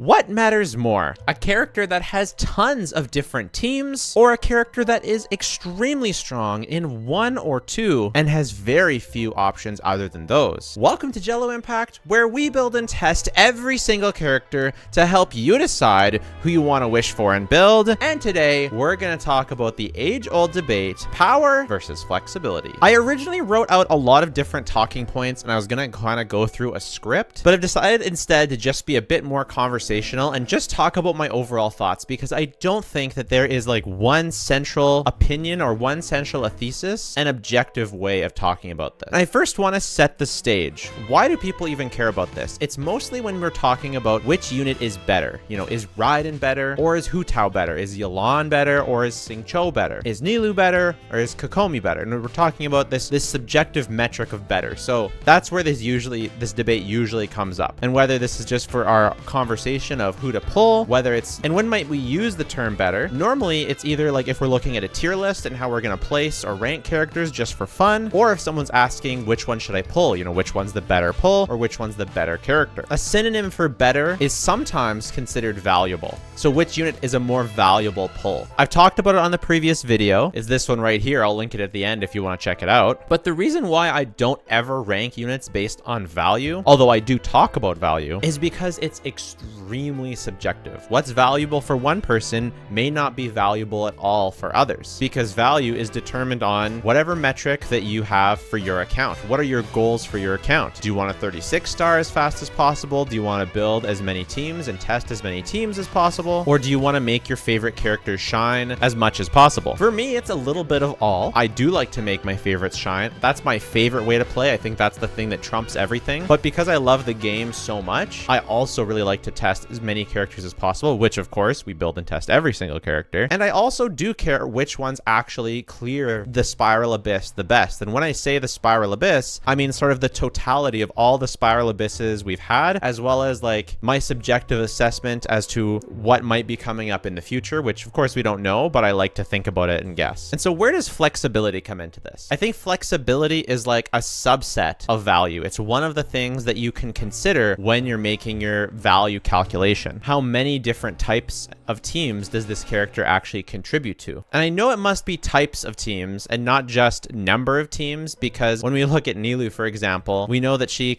What matters more? A character that has tons of different teams, or a character that is extremely strong in one or two and has very few options other than those? Welcome to Jello Impact, where we build and test every single character to help you decide who you want to wish for and build. And today, we're going to talk about the age-old debate, power versus flexibility. I originally wrote out a lot of different talking points, and I was going to kind of go through a script, but I've decided instead to just be a bit more conversational and just talk about my overall thoughts, because I don't think that there is like one central opinion or one central thesis, an objective way of talking about this. And I first want to set the stage. Why do people even care about this? It's mostly when we're talking about which unit is better. You know, is Raiden better or is Hu Tao better? Is Yelan better or is Xingqiu better? Is Nilou better or is Kokomi better? And we're talking about this subjective metric of better. So that's where this debate usually comes up. And whether this is just for our conversation of who to pull, whether it's, and when might we use the term better? Normally it's either like if we're looking at a tier list and how we're going to place or rank characters just for fun, or if someone's asking which one should I pull, you know, which one's the better pull or which one's the better character. A synonym for better is sometimes considered valuable. So which unit is a more valuable pull? I've talked about it on the previous video, is this one right here. I'll link it at the end if you want to check it out. But the reason why I don't ever rank units based on value, although I do talk about value, is because it's extremely subjective. What's valuable for one person may not be valuable at all for others, because value is determined on whatever metric that you have for your account. What are your goals for your account? Do you want a 36 star as fast as possible? Do you want to build as many teams and test as many teams as possible? Or do you want to make your favorite characters shine as much as possible? For me, it's a little bit of all. I do like to make my favorites shine. That's my favorite way to play. I think that's the thing that trumps everything. But because I love the game so much, I also really like to test as many characters as possible, which of course we build and test every single character. And I also do care which ones actually clear the spiral abyss the best. And when I say the spiral abyss, I mean sort of the totality of all the spiral abysses we've had, as well as like my subjective assessment as to what might be coming up in the future, which of course we don't know, but I like to think about it and guess. And so where does flexibility come into this? I think flexibility is like a subset of value. It's one of the things that you can consider when you're making your value calculation. How many different types of teams does this character actually contribute to? And I know it must be types of teams and not just number of teams, because when we look at Nilou, for example, we know that she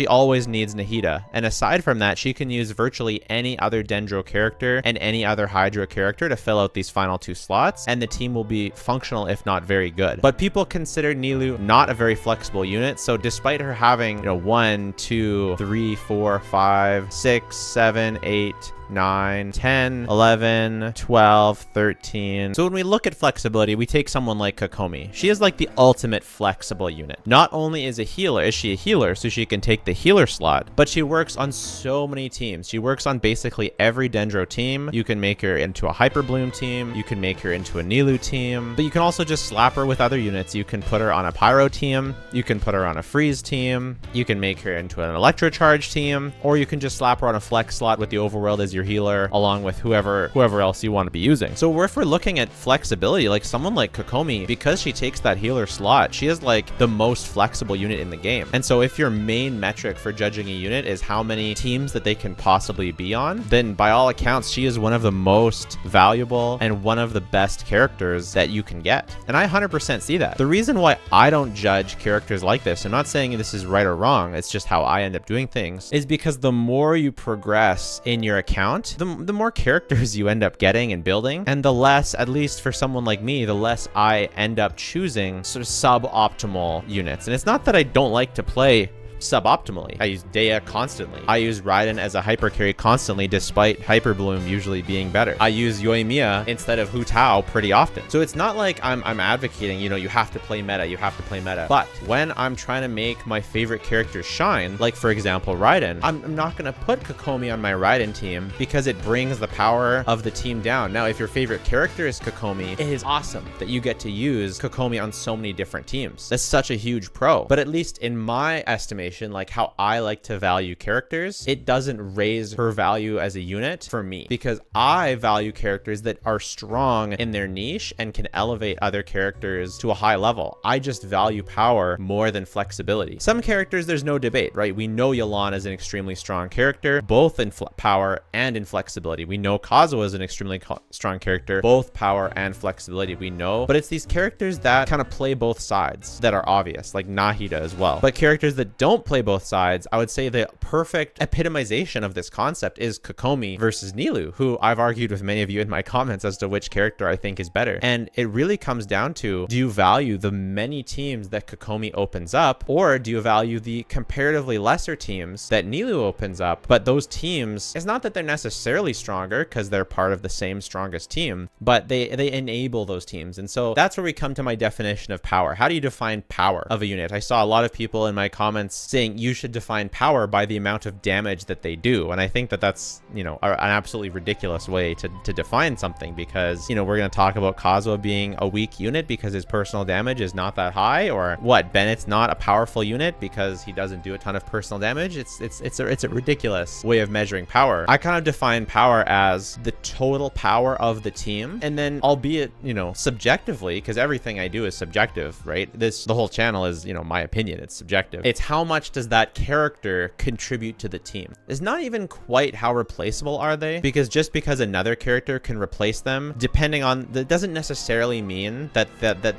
always needs Nahida. And aside from that, she can use virtually any other Dendro character and any other Hydra character to fill out these final two slots, and the team will be functional, if not very good. But people consider Nilou not a very flexible unit. So despite her having, 1, 2, 3, 4, 5, 6, 7, 8, 9, 10, 11, 12, 13. So when we look at flexibility, we take someone like Kokomi. She is like the ultimate flexible unit. Not only is she a healer, so she can take the healer slot, but she works on so many teams. She works on basically every Dendro team. You can make her into a Hyper Bloom team. You can make her into a Nilou team, but you can also just slap her with other units. You can put her on a Pyro team. You can put her on a Freeze team. You can make her into an Electro Charge team, or you can just slap her on a flex slot with the overworld as your healer, along with whoever else you want to be using. So if we're looking at flexibility, like someone like Kokomi, because she takes that healer slot, she is like the most flexible unit in the game. And so if your main metric for judging a unit is how many teams that they can possibly be on, then by all accounts, she is one of the most valuable and one of the best characters that you can get. And I 100% see that. The reason why I don't judge characters like this, I'm not saying this is right or wrong, it's just how I end up doing things, is because the more you progress in your account, the more characters you end up getting and building, and the less, at least for someone like me, the less I end up choosing sort of suboptimal units. And it's not that I don't like to play suboptimally. I use Dea constantly. I use Raiden as a hyper carry constantly, despite Hyper Bloom usually being better. I use Yoimiya instead of Hu Tao pretty often. So it's not like I'm advocating, you have to play meta, But when I'm trying to make my favorite characters shine, like for example Raiden, I'm not going to put Kokomi on my Raiden team because it brings the power of the team down. Now, if your favorite character is Kokomi, it is awesome that you get to use Kokomi on so many different teams. That's such a huge pro. But at least in my estimation, information, like how I like to value characters, it doesn't raise her value as a unit for me, because I value characters that are strong in their niche and can elevate other characters to a high level. I just value power more than flexibility. Some characters, there's no debate, right? We know Yelan is an extremely strong character, both in power and in flexibility. We know Kazuha is an extremely strong character, both power and flexibility, we know. But it's these characters that kind of play both sides that are obvious, like Nahida as well. But characters that don't play both sides, I would say the perfect epitomization of this concept is Kokomi versus Nilou, who I've argued with many of you in my comments as to which character I think is better. And it really comes down to, do you value the many teams that Kokomi opens up, or do you value the comparatively lesser teams that Nilou opens up? But those teams, it's not that they're necessarily stronger because they're part of the same strongest team, but they enable those teams. And so that's where we come to my definition of power. How do you define power of a unit? I saw a lot of people in my comments saying you should define power by the amount of damage that they do. And I think that that's, you know, an absolutely ridiculous way to define something, because, you know, we're going to talk about Kazuha being a weak unit because his personal damage is not that high, or what, Bennett's not a powerful unit because he doesn't do a ton of personal damage. It's a ridiculous way of measuring power. I kind of define power as the total power of the team, and then, albeit, you know, subjectively, because everything I do is subjective, right? The whole channel is, you know, my opinion, it's subjective. It's how much does that character contribute to the team. It's not even quite how replaceable are they, because just because another character can replace them, depending on, that doesn't necessarily mean that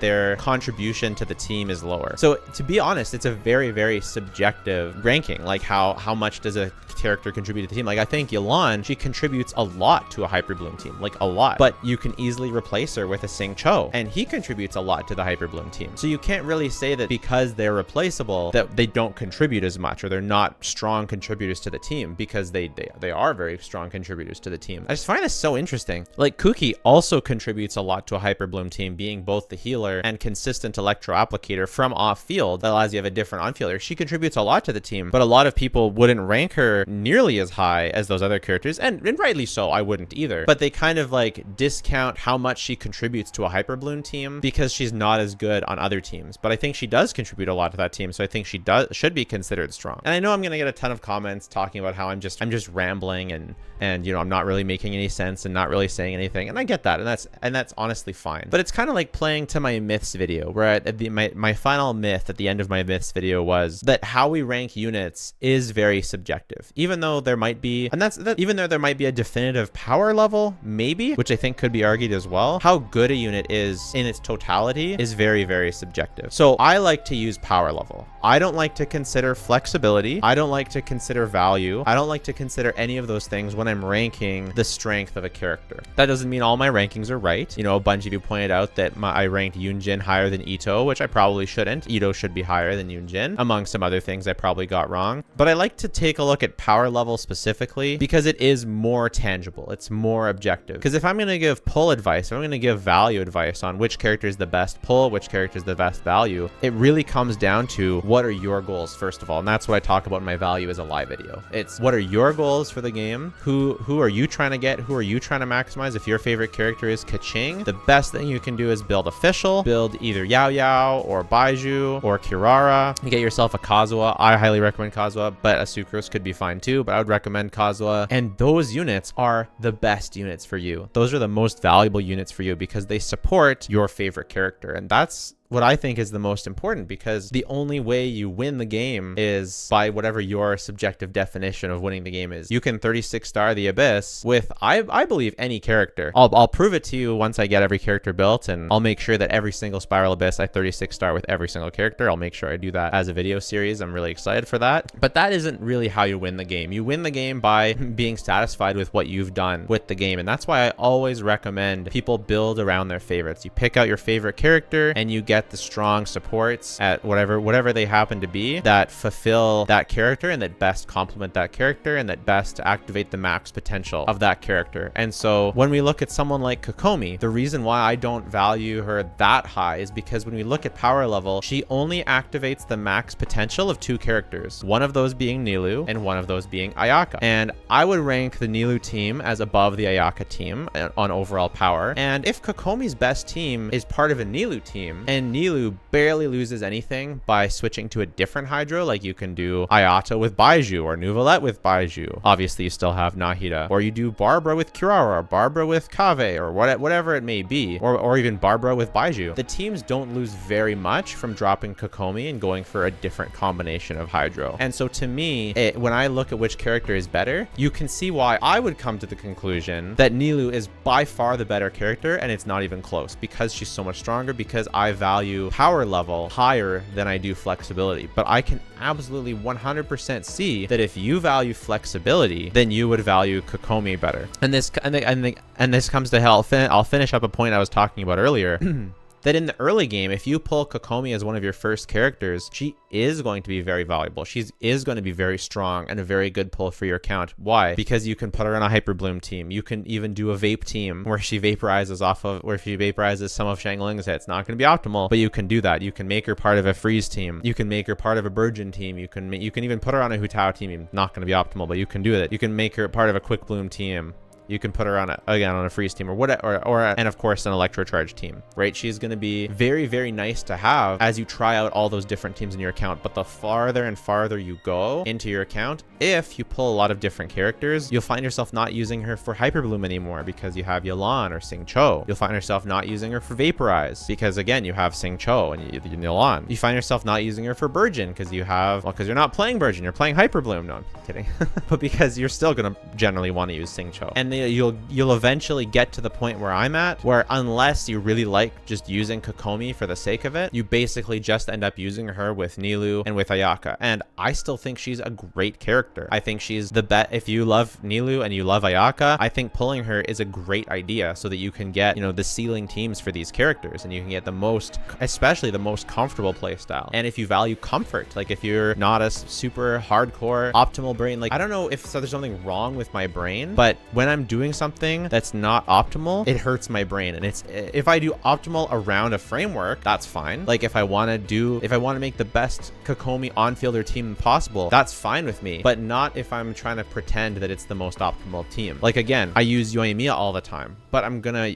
their contribution to the team is lower. So to be honest, it's a very, very subjective ranking. Like how much does a character contribute to the team? Like, I think Yelan, she contributes a lot to a Hyper Bloom team, like a lot, but you can easily replace her with a Sing Cho, and he contributes a lot to the Hyper Bloom team. So you can't really say that because they're replaceable that they don't contribute as much, or they're not strong contributors to the team, because they are very strong contributors to the team. I just find this so interesting. Like, Kuki also contributes a lot to a Hyper Bloom team, being both the healer and consistent electro applicator from off field that allows you to have a different on fielder. She contributes a lot to the team, but a lot of people wouldn't rank her nearly as high as those other characters, and rightly so, I wouldn't either. But they kind of like discount how much she contributes to a Hyper Bloom team because she's not as good on other teams. But I think she does contribute a lot to that team, so I think she should be considered strong. And I know I'm gonna get a ton of comments talking about how I'm just rambling and you know, I'm not really making any sense and not really saying anything, and I get that, and that's honestly fine. But it's kind of like playing to my myths video, where my final myth at the end of my myths video was that how we rank units is very subjective, even though there might be, even though there might be a definitive power level, maybe, which I think could be argued as well. How good a unit is in its totality is very, very subjective. So I like to use power level. I don't like to consider flexibility. I don't like to consider value. I don't like to consider any of those things when I'm ranking the strength of a character. That doesn't mean all my rankings are right. You know, a bunch of you pointed out that I ranked Yunjin higher than Ito, which I probably shouldn't. Ito should be higher than Yunjin, among some other things I probably got wrong. But I like to take a look at power level specifically because it is more tangible. It's more objective. Because if I'm going to give pull advice, if I'm going to give value advice on which character is the best pull, which character is the best value, it really comes down to what are your goals, first of all. And that's what I talk about in my value as a live video. It's what are your goals for the game? Who are you trying to get? Who are you trying to maximize? If your favorite character is Kaching, the best thing you can do is build official, build either Yao Yao or Baiju or Kirara. You get yourself a Kazuha. I highly recommend Kazuha, but a Sucrose could be fine too, but I would recommend Kazuha. And those units are the best units for you. Those are the most valuable units for you because they support your favorite character. And that's what I think is the most important, because the only way you win the game is by whatever your subjective definition of winning the game is. You can 36 star the Abyss with, I believe, any character. I'll prove it to you once I get every character built, and I'll make sure that every single Spiral Abyss I 36 star with every single character. I'll make sure I do that as a video series. I'm really excited for that. But that isn't really how you win the game. You win the game by being satisfied with what you've done with the game. And that's why I always recommend people build around their favorites. You pick out your favorite character and you get the strong supports at whatever they happen to be that fulfill that character and that best complement that character and that best activate the max potential of that character. And so when we look at someone like Kokomi, the reason why I don't value her that high is because when we look at power level, she only activates the max potential of two characters, one of those being Nilou and one of those being Ayaka. And I would rank the Nilou team as above the Ayaka team on overall power. And if Kokomi's best team is part of a Nilou team, and And Nilou barely loses anything by switching to a different Hydro. Like you can do Ayato with Baiju or Nuvolette with Baiju. Obviously, you still have Nahida. Or you do Barbara with Kurara, or Barbara with Kave, or whatever it may be. Or even Barbara with Baiju. The teams don't lose very much from dropping Kokomi and going for a different combination of Hydro. And so to me, when I look at which character is better, you can see why I would come to the conclusion that Nilou is by far the better character, and it's not even close because she's so much stronger, because I value power level higher than I do flexibility. But I can absolutely 100% see that if you value flexibility, then you would value Kokomi better. And this comes to hell. I'll finish up a point I was talking about earlier. That in the early game, if you pull Kokomi as one of your first characters, she is going to be very valuable. She is going to be very strong and a very good pull for your account. Why? Because you can put her on a Hyper Bloom team. You can even do a Vape team where she vaporizes some of Xiangling's hits. Not going to be optimal, but you can do that. You can make her part of a Freeze team. You can make her part of a Burgeon team. You can even put her on a Hutao team. Not going to be optimal, but you can do it. You can make her part of a Quick Bloom team. You can put her on a freeze team and of course an electrocharge team, right? She's going to be very, very nice to have as you try out all those different teams in your account. But the farther and farther you go into your account, if you pull a lot of different characters, you'll find yourself not using her for Hyper Bloom anymore because you have Yelan or Sing Cho. You'll find yourself not using her for Vaporize because again, you have Sing Cho and Yelan. You find yourself not using her for Burgeon because because you're not playing Burgeon, you're playing Hyper Bloom. No, I'm kidding. But because you're still going to generally want to use Sing Cho. And you'll eventually get to the point where I'm at, where unless you really like just using Kokomi for the sake of it, you basically just end up using her with Nilou and with Ayaka. And I still think she's a great character. I think she's the best. If you love Nilou and you love Ayaka, I think pulling her is a great idea so that you can get, the ceiling teams for these characters and you can get especially the most comfortable playstyle. And if you value comfort, like if you're not a super hardcore optimal brain, like I don't know if there's something wrong with my brain, but when I'm doing something that's not optimal, it hurts my brain. And if I do optimal around a framework, that's fine. Like if I want to make the best Kokomi on-fielder team possible, that's fine with me, but not if I'm trying to pretend that it's the most optimal team. Like again, I use Yoimiya all the time, but I'm gonna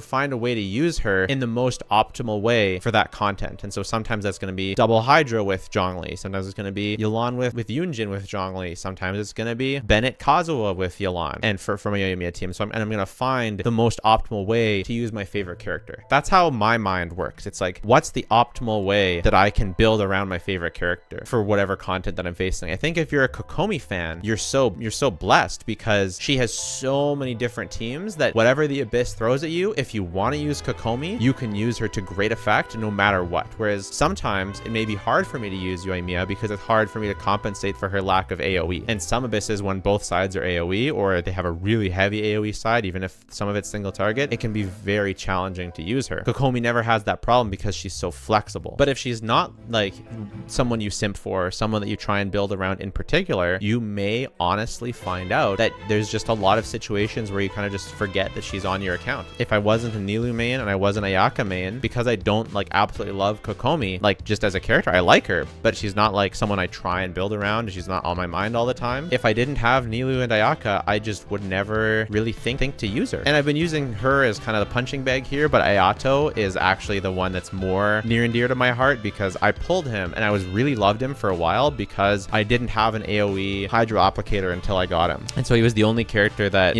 find a way to use her in the most optimal way for that content. And so sometimes that's gonna be double Hydra with Zhongli. Sometimes it's gonna be Yelan with Yunjin with Zhongli. Sometimes it's gonna be Bennett Kazuha with Yelan and from a Yoimiya team. So I'm gonna find the most optimal way to use my favorite character. That's how my mind works. It's like, what's the optimal way that I can build around my favorite character for whatever content that I'm facing? I think if you're a Kokomi fan, you're so blessed because she has so many different teams that whatever the Abyss throws at you, if you want to use Kokomi, you can use her to great effect no matter what. Whereas sometimes it may be hard for me to use Yoimiya because it's hard for me to compensate for her lack of AoE. And some Abysses, when both sides are AoE or they have a really heavy AoE side, even if some of it's single target, it can be very challenging to use her. Kokomi never has that problem because she's so flexible. But if she's not like someone you simp for, or someone that you try and build around in particular, you may honestly find out that there's just a lot of situations where you kind of just forget that she's on your account. If I wasn't a Nilou main and I wasn't a Ayaka main, because I don't like absolutely love Kokomi, like just as a character, I like her, but she's not like someone I try and build around. She's not on my mind all the time. If I didn't have Nilou and Ayaka, I just would never really think to use her. And I've been using her as kind of the punching bag here, but Ayato is actually the one that's more near and dear to my heart because I pulled him and I really loved him for a while because I didn't have an AoE Hydro Applicator until I got him. And so he was the only character that,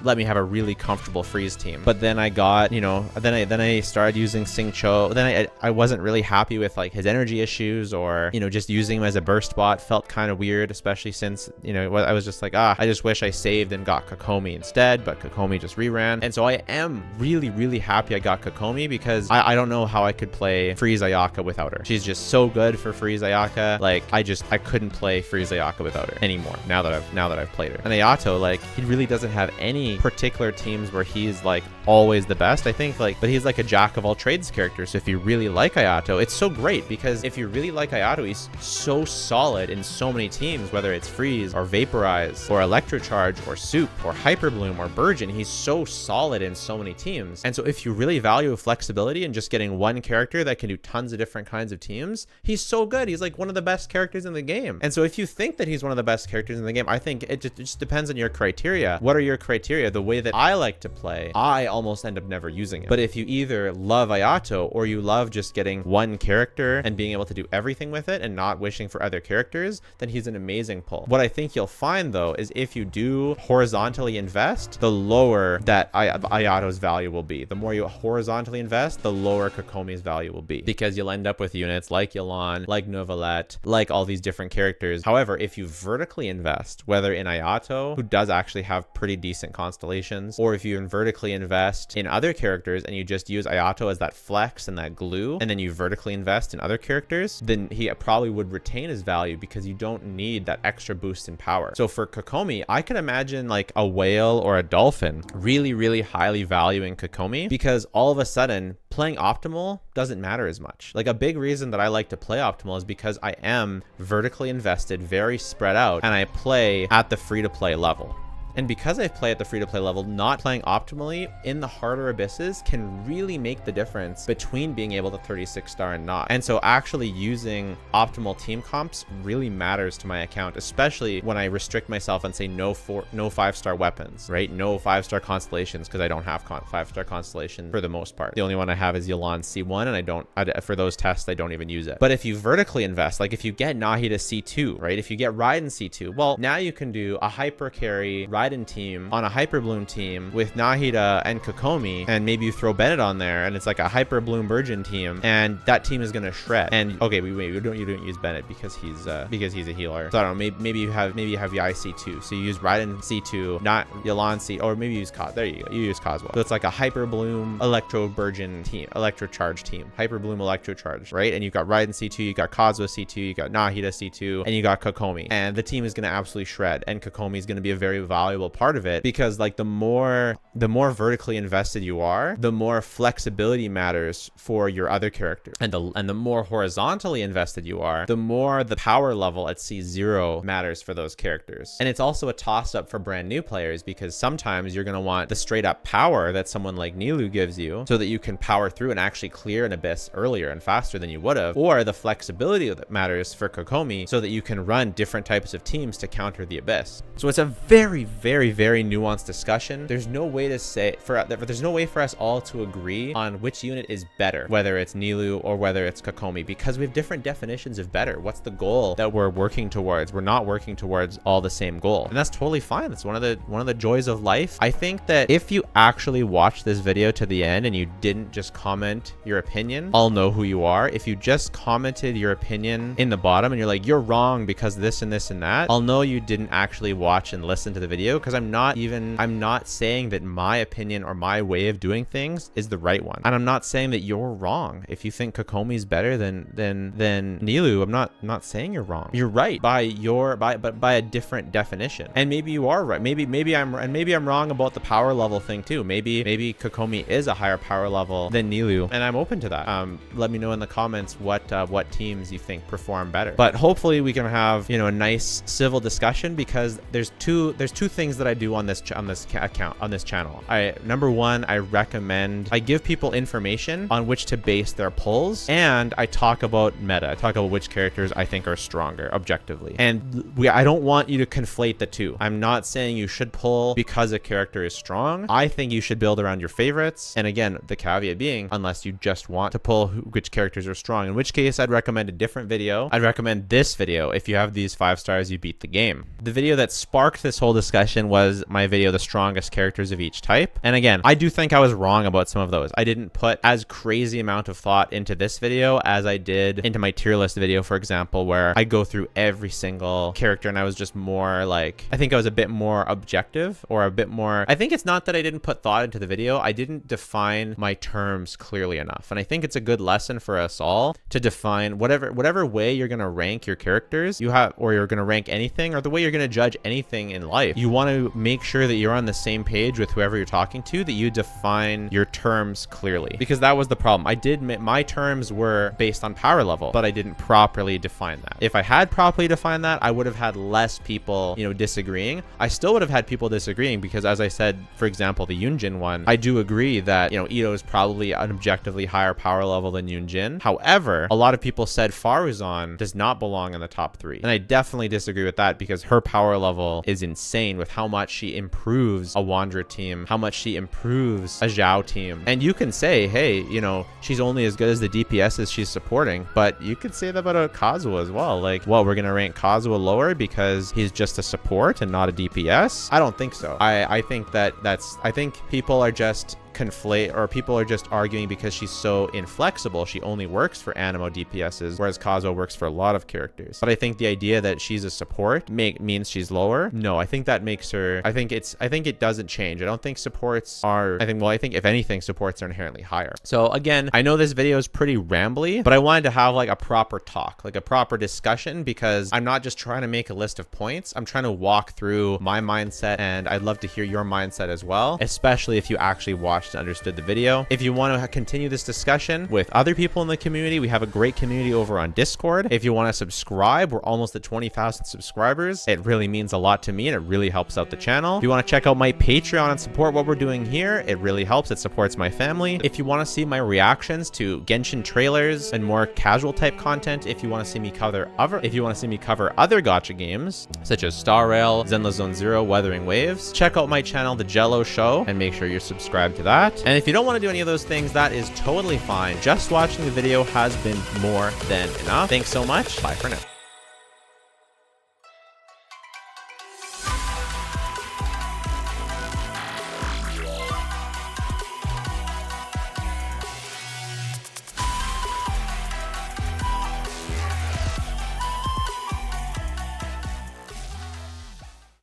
let me have a really comfortable freeze team. But then I got, then I started using Sing Cho. Then I wasn't really happy with like his energy issues or, just using him as a burst bot felt kind of weird, especially since, I was just like, I just wish I saved and got Kokomi instead, but Kokomi just reran. And so I am really, really happy I got Kokomi because I don't know how I could play Freeze Ayaka without her. She's just so good for Freeze Ayaka. Like I couldn't play Freeze Ayaka without her anymore now that I've played her. And Ayato, like he really doesn't have any particular teams where he's like always the best. I think but he's like a jack of all trades character. So if you really like Ayato, it's so great because if you really like Ayato, he's so solid in so many teams, whether it's Freeze or Vaporize or Electrocharge or Soup or Hyper Bloom or Burgeon, he's so solid in so many teams. And so if you really value flexibility and just getting one character that can do tons of different kinds of teams, he's so good. He's like one of the best characters in the game. And so if you think that he's one of the best characters in the game, I think it just depends on your criteria. What are your criteria? The way that I like to play, I almost end up never using it. But if you either love Ayato or you love just getting one character and being able to do everything with it and not wishing for other characters, then he's an amazing pull. What I think you'll find though is if you do horizontally invest, the lower that Ayato's value will be. The more you horizontally invest, the lower Kokomi's value will be, because you'll end up with units like Yelan, like Novelette, like all these different characters. However, if you vertically invest, whether in Ayato, who does actually have pretty decent constellations, or if you vertically invest in other characters and you just use Ayato as that flex and that glue, and then you vertically invest in other characters, then he probably would retain his value because you don't need that extra boost in power. So for Kokomi, I could imagine like a whale or a dolphin really, really highly valuing Kokomi, because all of a sudden playing optimal doesn't matter as much. Like a big reason that I like to play optimal is because I am vertically invested, very spread out, and I play at the free-to-play level. And because I play at the free-to-play level, not playing optimally in the harder abysses can really make the difference between being able to 36 star and not. And so actually using optimal team comps really matters to my account, especially when I restrict myself and say no 5-star weapons, right? No 5-star constellations, because I don't have 5-star constellation for the most part. The only one I have is Yelan C1, and for those tests, I don't even use it. But if you vertically invest, like if you get Nahida C2, right? If you get Raiden C2, well, now you can do a hyper carry Raiden team on a Hyper Bloom team with Nahida and Kokomi, and maybe you throw Bennett on there and it's like a Hyper Bloom Burgeon team, and that team is gonna shred. And okay, you don't use Bennett because he's a healer. So I don't know, maybe you have Yai C2, so you use Raiden C2, not Yelan C, or maybe you use there you go, you use Cosmo. So it's like a Hyper Bloom Electro Burgeon team, Electro Charge team, Hyper Bloom Electro Charge, right? And you got Raiden C2, you got Cosmo C2, you got Nahida C2, and you got Kokomi, and the team is gonna absolutely shred, and Kokomi is gonna be a very valuable part of it, because like the more vertically invested you are, the more flexibility matters for your other characters, and the more horizontally invested you are, the more the power level at C0 matters for those characters. And it's also a toss-up for brand new players, because sometimes you're going to want the straight up power that someone like Nilou gives you so that you can power through and actually clear an abyss earlier and faster than you would have, or the flexibility that matters for Kokomi so that you can run different types of teams to counter the abyss. So it's a very, very, very nuanced discussion. There's no way to say there's no way for us all to agree on which unit is better, whether it's Nilou or whether it's Kokomi, because we have different definitions of better. What's the goal that we're working towards? We're not working towards all the same goal, and that's totally fine. That's one of the joys of life. I think that if you actually watch this video to the end and you didn't just comment your opinion, I'll know who you are. If you just commented your opinion in the bottom and you're like, you're wrong because this and this and that, I'll know you didn't actually watch and listen to the video, because I'm not saying that my opinion or my way of doing things is the right one, and I'm not saying that you're wrong if you think Kokomi is better than Nilou. I'm not saying you're wrong. You're right by a different definition, and maybe you are right. Maybe I'm wrong about the power level thing too. Maybe Kokomi is a higher power level than Nilou, and I'm open to that. Let me know in the comments what teams you think perform better. But hopefully we can have a nice civil discussion, because there's two things that I do on this channel. Number one, I give people information on which to base their pulls, and I talk about meta. I talk about which characters I think are stronger objectively. And I don't want you to conflate the two. I'm not saying you should pull because a character is strong. I think you should build around your favorites. And again, the caveat being, unless you just want to pull which characters are strong, in which case I'd recommend a different video. I'd recommend this video. If you have these 5 stars, you beat the game. The video that sparked this whole discussion was my video, The Strongest Characters of Each Type. And again, I do think I was wrong about some of those. I didn't put as crazy amount of thought into this video as I did into my tier list video, for example, where I go through every single character, and I was just more like, I think I was a bit more objective, or a bit more, I think it's not that I didn't put thought into the video, I didn't define my terms clearly enough. And I think it's a good lesson for us all to define whatever way you're going to rank your characters, or you're going to rank anything, or the way you're going to judge anything in life. You want to make sure that you're on the same page with whoever you're talking to, that you define your terms clearly, because that was the problem. I did my terms were based on power level, but I didn't properly define that. If I had properly defined that, I would have had less people, you know, disagreeing. I still would have had people disagreeing because, as I said, for example, the Yunjin one, I do agree that, you know, Ito is probably an objectively higher power level than Yunjin. However, a lot of people said Faruzan does not belong in the top 3. And I definitely disagree with that because her power level is insane with how much she improves a Wanderer team, how much she improves a Zhao team. And you can say, hey, you know, she's only as good as the DPSs she's supporting, but you could say that about a Kazuha as well. Like, well, we're going to rank Kazuha lower because he's just a support and not a DPS? I don't think so. I think I think people are just conflate, or people are just arguing because she's so inflexible. She only works for Animo DPSs, whereas Kazuha works for a lot of characters. But I think the idea that she's a support means she's lower. No, I think that makes her, I think it doesn't change. I don't think supports are, I think if anything, supports are inherently higher. So again, I know this video is pretty rambly, but I wanted to have like a proper talk, like a proper discussion, because I'm not just trying to make a list of points. I'm trying to walk through my mindset, and I'd love to hear your mindset as well, especially if you actually watched and understood the video. If you want to continue this discussion with other people in the community, we have a great community over on Discord. If you want to subscribe, we're almost at 20,000 subscribers. It really means a lot to me, and it really helps out the channel. If you want to check out my Patreon and support what we're doing here, it really helps. It supports my family. If you want to see my reactions to Genshin trailers and more casual type content, if you want to see me cover other gacha games such as Star Rail, Zenless Zone Zero, Weathering Waves, check out my channel, The Jello Show, and make sure you're subscribed to that. And if you don't want to do any of those things, that is totally fine. Just watching the video has been more than enough. Thanks so much. Bye for now.